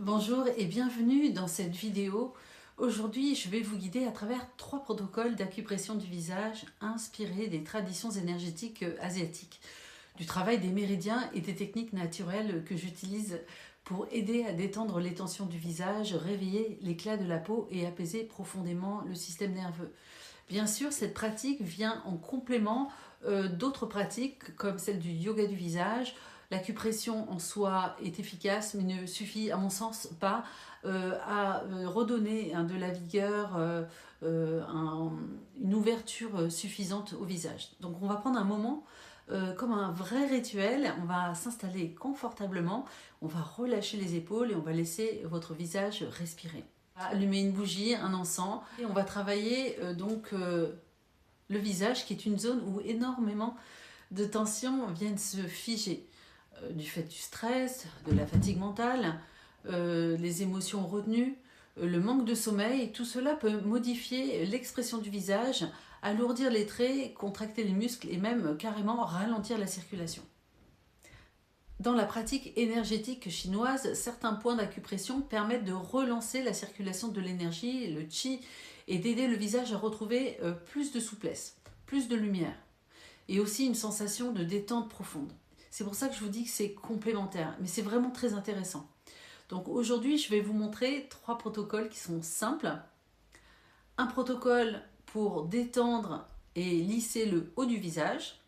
Bonjour et bienvenue dans cette vidéo. Aujourd'hui, je vais vous guider à travers 3 protocoles d'acupression du visage inspirés des traditions énergétiques asiatiques, du travail des méridiens et des techniques naturelles que j'utilise pour aider à détendre les tensions du visage, réveiller l'éclat de la peau et apaiser profondément le système nerveux. Bien sûr, cette pratique vient en complément d'autres pratiques comme celle du yoga du visage. L'acupression en soi est efficace, mais ne suffit à mon sens pas à redonner de la vigueur, une ouverture suffisante au visage. Donc on va prendre un moment comme un vrai rituel, on va s'installer confortablement, on va relâcher les épaules et on va laisser votre visage respirer. Allumer une bougie, un encens, et on va travailler le visage qui est une zone où énormément de tensions viennent se figer du fait du stress, de la fatigue mentale, les émotions retenues, le manque de sommeil. Tout cela peut modifier l'expression du visage, alourdir les traits, contracter les muscles et même carrément ralentir la circulation. Dans la pratique énergétique chinoise, certains points d'acupression permettent de relancer la circulation de l'énergie, le qi, et d'aider le visage à retrouver plus de souplesse, plus de lumière, et aussi une sensation de détente profonde. C'est pour ça que je vous dis que c'est complémentaire, mais c'est vraiment très intéressant. Donc aujourd'hui, je vais vous montrer 3 protocoles qui sont simples. Un protocole pour détendre et lisser le haut du visage,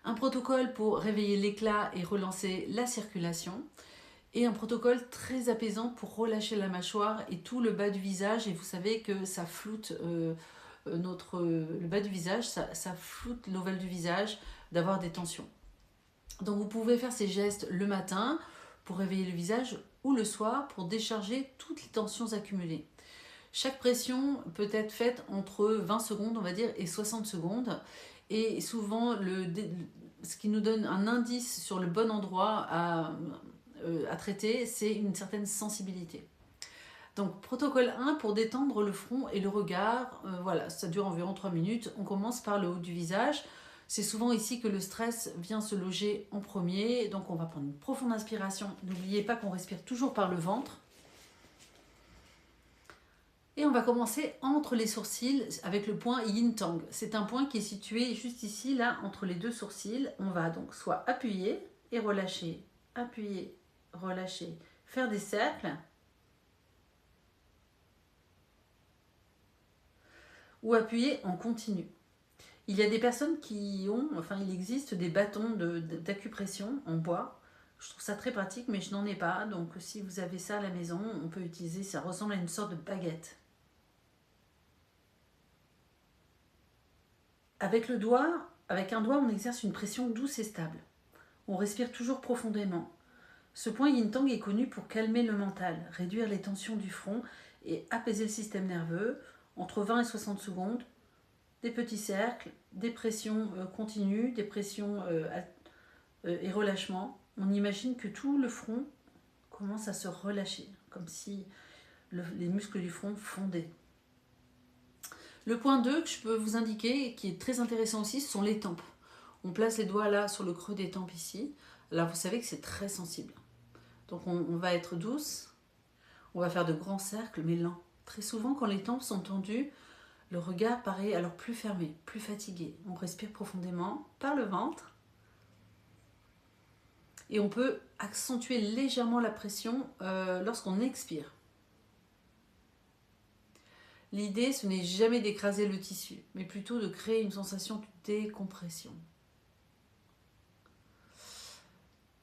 un protocole pour réveiller l'éclat et relancer la circulation, et un protocole très apaisant pour relâcher la mâchoire et tout le bas du visage. Et vous savez que ça floute le bas du visage, ça floute l'ovale du visage d'avoir des tensions. Donc vous pouvez faire ces gestes le matin pour réveiller le visage ou le soir pour décharger toutes les tensions accumulées. Chaque pression peut être faite entre 20 secondes, on va dire, et 60 secondes. Et souvent, ce qui nous donne un indice sur le bon endroit à traiter, c'est une certaine sensibilité. Donc, protocole 1 pour détendre le front et le regard. Voilà, ça dure environ 3 minutes. On commence par le haut du visage. C'est souvent ici que le stress vient se loger en premier. Donc, on va prendre une profonde inspiration. N'oubliez pas qu'on respire toujours par le ventre. Et on va commencer entre les sourcils avec le point Yin Tang. C'est un point qui est situé juste ici, là, entre les deux sourcils. On va donc soit appuyer et relâcher, appuyer, relâcher, faire des cercles, ou appuyer en continu. Il y a des personnes qui ont, enfin il existe des bâtons d'acupression en bois. Je trouve ça très pratique, mais je n'en ai pas. Donc si vous avez ça à la maison, on peut utiliser, ça ressemble à une sorte de baguette. Avec un doigt, on exerce une pression douce et stable. On respire toujours profondément. Ce point Yin Tang est connu pour calmer le mental, réduire les tensions du front et apaiser le système nerveux. Entre 20 et 60 secondes, des petits cercles, des pressions continues, des pressions et relâchements. On imagine que tout le front commence à se relâcher, comme si les muscles du front fondaient. Le point 2 que je peux vous indiquer, qui est très intéressant aussi, ce sont les tempes. On place les doigts là sur le creux des tempes ici. Alors vous savez que c'est très sensible. Donc on va être douce, on va faire de grands cercles mais lents. Très souvent quand les tempes sont tendues, le regard paraît alors plus fermé, plus fatigué. On respire profondément par le ventre et on peut accentuer légèrement la pression lorsqu'on expire. L'idée, ce n'est jamais d'écraser le tissu, mais plutôt de créer une sensation de décompression.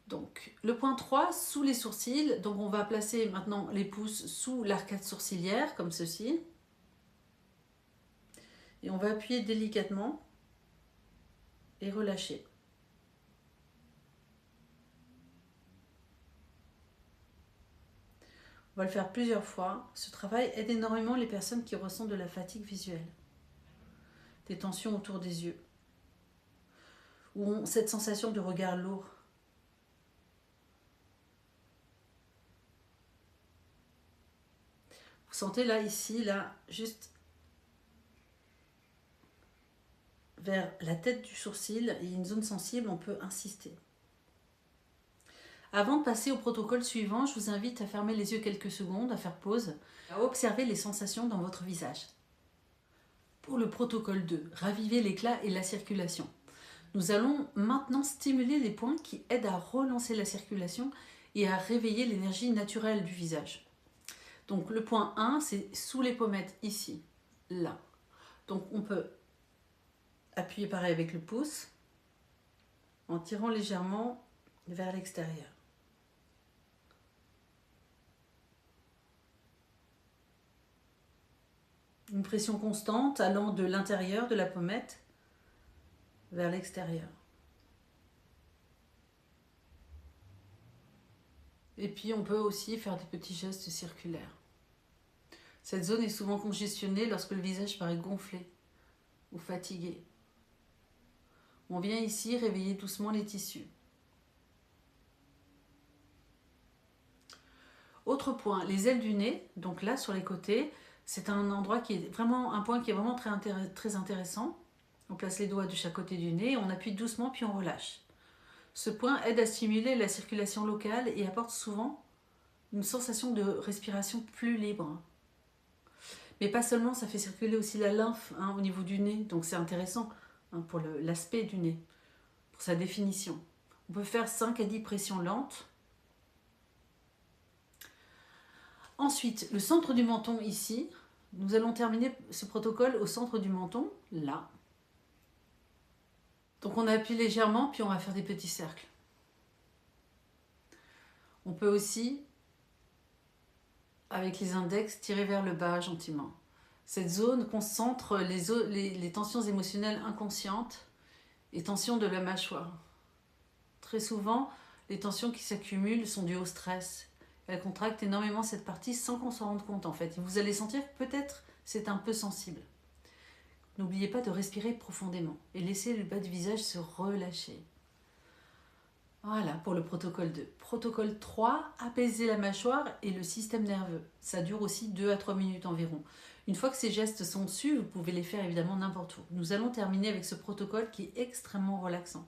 Donc, le point 3, sous les sourcils. Donc, on va placer maintenant les pouces sous l'arcade sourcilière, comme ceci. Et on va appuyer délicatement et relâcher. On va le faire plusieurs fois. Ce travail aide énormément les personnes qui ressentent de la fatigue visuelle, des tensions autour des yeux, ou ont cette sensation de regard lourd. Vous sentez là, ici, là, juste vers la tête du sourcil, il y a une zone sensible, on peut insister. Avant de passer au protocole suivant, je vous invite à fermer les yeux quelques secondes, à faire pause, à observer les sensations dans votre visage. Pour le protocole 2, raviver l'éclat et la circulation. Nous allons maintenant stimuler les points qui aident à relancer la circulation et à réveiller l'énergie naturelle du visage. Donc le point 1, c'est sous les pommettes, ici, là. Donc on peut appuyer pareil avec le pouce, en tirant légèrement vers l'extérieur. Une pression constante allant de l'intérieur de la pommette vers l'extérieur. Et puis on peut aussi faire des petits gestes circulaires. Cette zone est souvent congestionnée lorsque le visage paraît gonflé ou fatigué. On vient ici réveiller doucement les tissus. Autre point, les ailes du nez, donc là sur les côtés, c'est un endroit qui est vraiment un point qui est vraiment très intéressant. On place les doigts de chaque côté du nez, on appuie doucement puis on relâche. Ce point aide à stimuler la circulation locale et apporte souvent une sensation de respiration plus libre. Mais pas seulement, ça fait circuler aussi la lymphe au niveau du nez, donc c'est intéressant pour l'aspect du nez, pour sa définition. On peut faire 5 à 10 pressions lentes. Ensuite, le centre du menton ici, nous allons terminer ce protocole au centre du menton, là. Donc on appuie légèrement, puis on va faire des petits cercles. On peut aussi, avec les index, tirer vers le bas gentiment. Cette zone concentre les tensions émotionnelles inconscientes et tensions de la mâchoire. Très souvent, les tensions qui s'accumulent sont dues au stress. Elle contracte énormément cette partie sans qu'on s'en rende compte en fait. Et vous allez sentir que peut-être c'est un peu sensible. N'oubliez pas de respirer profondément et laisser le bas du visage se relâcher. Voilà pour le protocole 2. Protocole 3, apaiser la mâchoire et le système nerveux. Ça dure aussi 2 à 3 minutes environ. Une fois que ces gestes sont dessus, vous pouvez les faire évidemment n'importe où. Nous allons terminer avec ce protocole qui est extrêmement relaxant.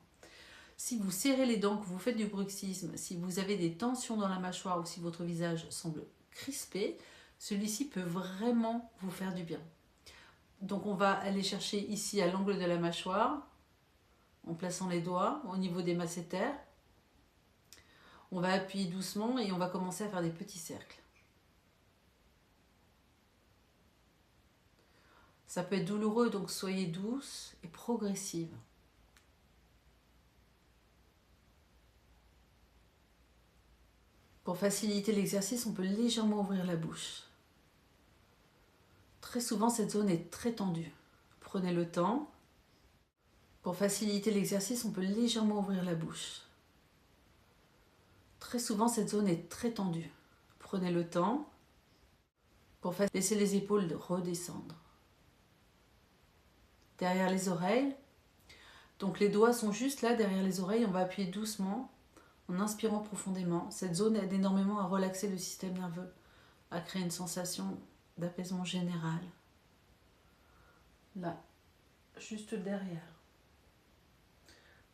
Si vous serrez les dents, que vous faites du bruxisme, si vous avez des tensions dans la mâchoire ou si votre visage semble crispé, celui-ci peut vraiment vous faire du bien. Donc on va aller chercher ici à l'angle de la mâchoire, en plaçant les doigts au niveau des masséters. On va appuyer doucement et on va commencer à faire des petits cercles. Ça peut être douloureux, donc soyez douce et progressive. Pour faciliter l'exercice, on peut légèrement ouvrir la bouche. Très souvent, cette zone est très tendue. Prenez le temps. Pour faciliter l'exercice, on peut légèrement ouvrir la bouche. Très souvent, cette zone est très tendue. Prenez le temps. Pour laisser les épaules redescendre. Derrière les oreilles. Donc les doigts sont juste là, derrière les oreilles. On va appuyer doucement. En inspirant profondément, cette zone aide énormément à relaxer le système nerveux, à créer une sensation d'apaisement général. Là, juste derrière.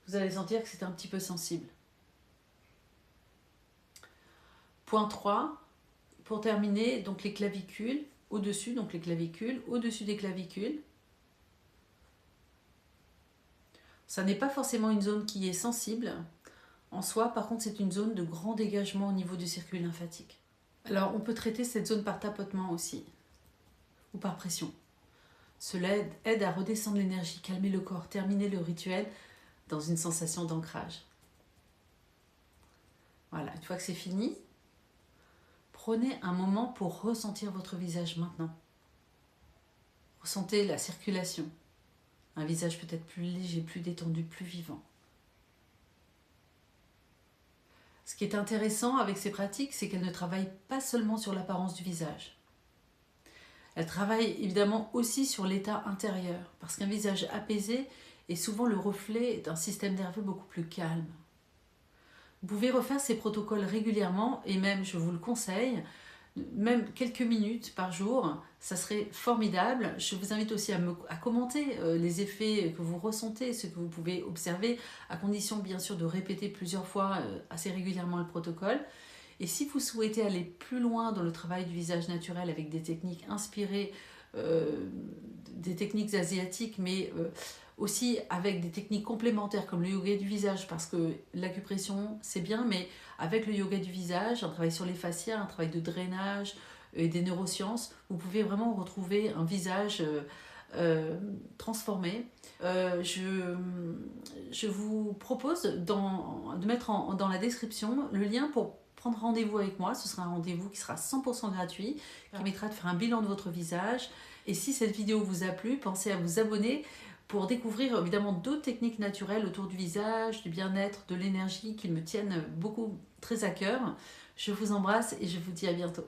Vous allez sentir que c'est un petit peu sensible. Point 3, pour terminer, donc les clavicules, au-dessus, donc les clavicules, au-dessus des clavicules. Ça n'est pas forcément une zone qui est sensible. En soi, par contre, c'est une zone de grand dégagement au niveau du circuit lymphatique. Alors, on peut traiter cette zone par tapotement aussi, ou par pression. Cela aide à redescendre l'énergie, calmer le corps, terminer le rituel dans une sensation d'ancrage. Voilà, une fois que c'est fini, prenez un moment pour ressentir votre visage maintenant. Ressentez la circulation. Un visage peut-être plus léger, plus détendu, plus vivant. Ce qui est intéressant avec ces pratiques, c'est qu'elles ne travaillent pas seulement sur l'apparence du visage. Elles travaillent évidemment aussi sur l'état intérieur, parce qu'un visage apaisé est souvent le reflet d'un système nerveux beaucoup plus calme. Vous pouvez refaire ces protocoles régulièrement, et même, je vous le conseille, même quelques minutes par jour, ça serait formidable. Je vous invite aussi à commenter les effets que vous ressentez, ce que vous pouvez observer, à condition bien sûr de répéter plusieurs fois assez régulièrement le protocole. Et si vous souhaitez aller plus loin dans le travail du visage naturel avec des techniques inspirées, des techniques asiatiques, mais aussi avec des techniques complémentaires comme le yoga du visage, parce que l'acupression c'est bien, mais avec le yoga du visage, un travail sur les fascias, un travail de drainage et des neurosciences, vous pouvez vraiment retrouver un visage transformé. Je vous propose de mettre dans la description le lien pour prendre rendez-vous avec moi. Ce sera un rendez-vous qui sera 100% gratuit, qui permettra de faire un bilan de votre visage. Et si cette vidéo vous a plu, pensez à vous abonner pour découvrir évidemment d'autres techniques naturelles autour du visage, du bien-être, de l'énergie qui me tiennent beaucoup très à cœur. Je vous embrasse et je vous dis à bientôt.